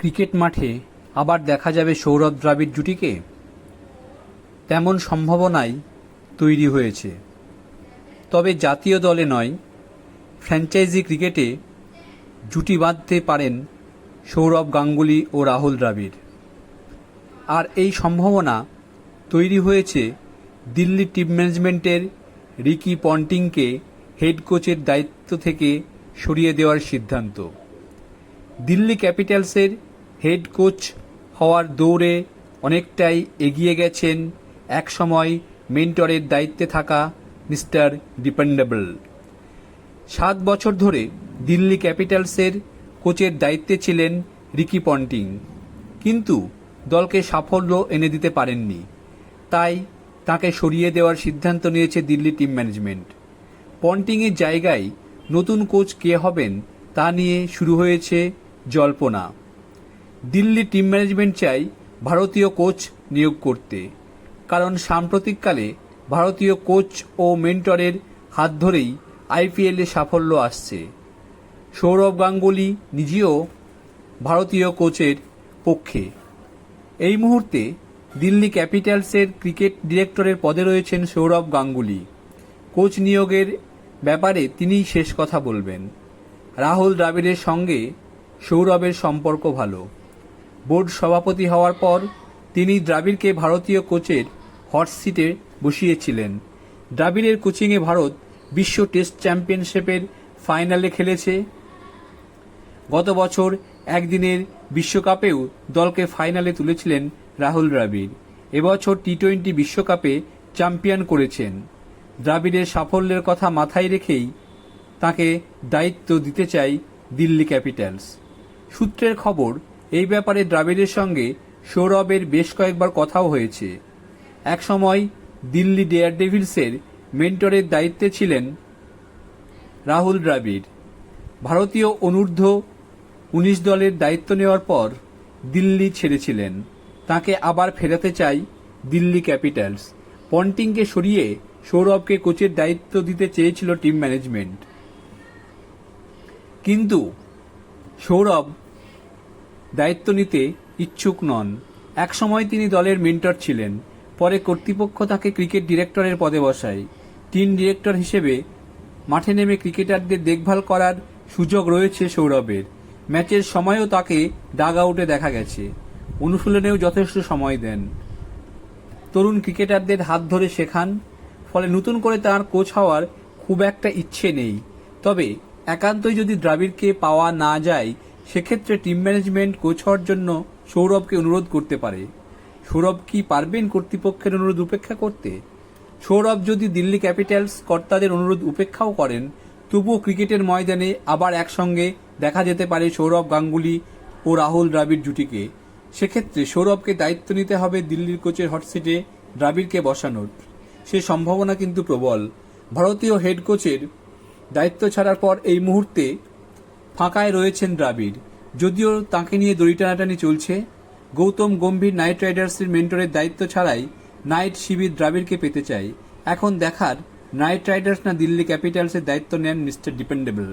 Cricket মাঠে আবার দেখা যাবে সৌরভ দ্রাবিড় জুটিকে? তেমন সম্ভাবনাই তৈরি হয়েছে। তবে জাতীয় দলে নয়, ফ্র্যাঞ্চাইজি ক্রিকেটে জুটি বাঁধতে পারেন সৌরভ গাঙ্গুলি ও রাহুল দ্রাবিড়। আর এই সম্ভাবনা তৈরি হয়েছে দিল্লি টিম ম্যানেজমেন্টের রিকি পন্টিংকে হেড কোচের দায়িত্ব থেকে সরিয়ে দেওয়ার সিদ্ধান্ত। দিল্লি ক্যাপিটালসের হেড কোচ হওয়ার দৌড়ে অনেকটাই এগিয়ে গেছেন একসময় মেন্টরের দায়িত্বে থাকা মিস্টার ডিপেন্ডেবল। 7 বছর ধরে দিল্লি ক্যাপিটালসের কোচের দায়িত্বে ছিলেন রিকি পন্টিং, কিন্তু দলকে সাফল্য এনে দিতে পারেননি। তাই তাকে সরিয়ে দেওয়ার সিদ্ধান্ত নিয়েছে দিল্লি টিম ম্যানেজমেন্ট। পন্টিংয়ের জায়গায় নতুন কোচ কে হবেন তা নিয়ে শুরু হয়েছে জল্পনা। দিল্লি টিম ম্যানেজমেন্ট চাই ভারতীয় কোচ নিয়োগ করতে, কারণ সাম্প্রতিককালে ভারতীয় কোচ ও মেন্টরের হাত ধরেই আইপিএলে সাফল্য আসছে। সৌরভ গাঙ্গুলি নিজেও ভারতীয় কোচের পক্ষে। এই মুহূর্তে দিল্লি ক্যাপিটালসের ক্রিকেট ডিরেক্টরের পদে রয়েছেন সৌরভ গাঙ্গুলি। কোচ নিয়োগের ব্যাপারে তিনিই শেষ কথা বলবেন। রাহুল দ্রাবিড়ের সঙ্গে সৌরভের সম্পর্ক ভালো। বোর্ড সভাপতি হওয়ার পর তিনি দ্রাবিড়কে ভারতীয় কোচের হট সিটে বসিয়েছিলেন। দ্রাবিড়ের কোচিংয়ে ভারত বিশ্ব টেস্ট চ্যাম্পিয়নশিপের ফাইনালে খেলেছে। গত বছর একদিনের বিশ্বকাপেও দলকে ফাইনালে তুলেছিলেন রাহুল দ্রাবিড়। এবছর টি-20 বিশ্বকাপে চ্যাম্পিয়ন করেছেন। দ্রাবিড়ের সাফল্যের কথা মাথায় রেখেই তাকে দায়িত্ব দিতে চাই দিল্লি ক্যাপিটালস। সূত্রের খবর, এই ব্যাপারে দ্রাবিড়ের সঙ্গে সৌরভের বেশ কয়েকবার কথাও হয়েছে। একসময় দিল্লি ডেয়ারডেভিলসের মেন্টরের দায়িত্বে ছিলেন রাহুল দ্রাবিড়। ভারতীয় অনূর্ধ্ব 19 দলের দায়িত্ব নেওয়ার পর দিল্লি ছেড়েছিলেন। তাকে আবার ফেরাতে চাই দিল্লি ক্যাপিটালস। পন্টিংকে সরিয়ে সৌরভকে কোচের দায়িত্ব দিতে চেয়েছিল টিম ম্যানেজমেন্ট, কিন্তু সৌরভ দায়িত্ব নিতে ইচ্ছুক নন। একসময় তিনি দলের মেন্টর ছিলেন, পরে কর্তৃপক্ষ তাকে ক্রিকেট ডিরেক্টরের পদে বসায়। টিম ডিরেক্টর হিসেবে মাঠে নেমে ক্রিকেটারদের দেখভাল করার সুযোগ রয়েছে সৌরভের। ম্যাচের সময়ও তাকে ডাগ আউটে দেখা গেছে। অনুশীলনেও যথেষ্ট সময় দেন। তরুণ ক্রিকেটারদের হাত ধরে শেখান। ফলে নতুন করে তার কোচ হওয়ার খুব একটা ইচ্ছে নেই। তবে একান্তই যদি দ্রাবিড়কে পাওয়া না যায়, সেক্ষেত্রে টিম ম্যানেজমেন্ট কোচ হওয়ার জন্য সৌরভকে অনুরোধ করতে পারে। সৌরভ কি পারবেন কর্তৃপক্ষের অনুরোধ উপেক্ষা করতে? সৌরভ যদি দিল্লি ক্যাপিটালস কর্তাদের অনুরোধ উপেক্ষাও করেন, তবুও ক্রিকেটের ময়দানে আবার একসঙ্গে দেখা যেতে পারে সৌরভ গাঙ্গুলি ও রাহুল দ্রাবিড় জুটিকে। সেক্ষেত্রে সৌরভকে দায়িত্ব নিতে হবে দিল্লির কোচের হটসিটে দ্রাবিড়কে বসানোর। সে সম্ভাবনা কিন্তু প্রবল। ভারতীয় হেড কোচের দায়িত্ব ছাড়ার পর এই মুহূর্তে ফাঁকায় রয়েছেন দ্রাবিড়। যদিও তাঁকে নিয়ে দড়ি টানাটানি চলছে। গৌতম গম্ভীর নাইট রাইডার্সের মেন্টরের দায়িত্ব ছাড়াই নাইট শিবির দ্রাবিড়কে পেতে চাই। এখন দেখার নাইট রাইডার্স না দিল্লি ক্যাপিটালসের দায়িত্ব নেন মিস্টার ডিপেন্ডেবল।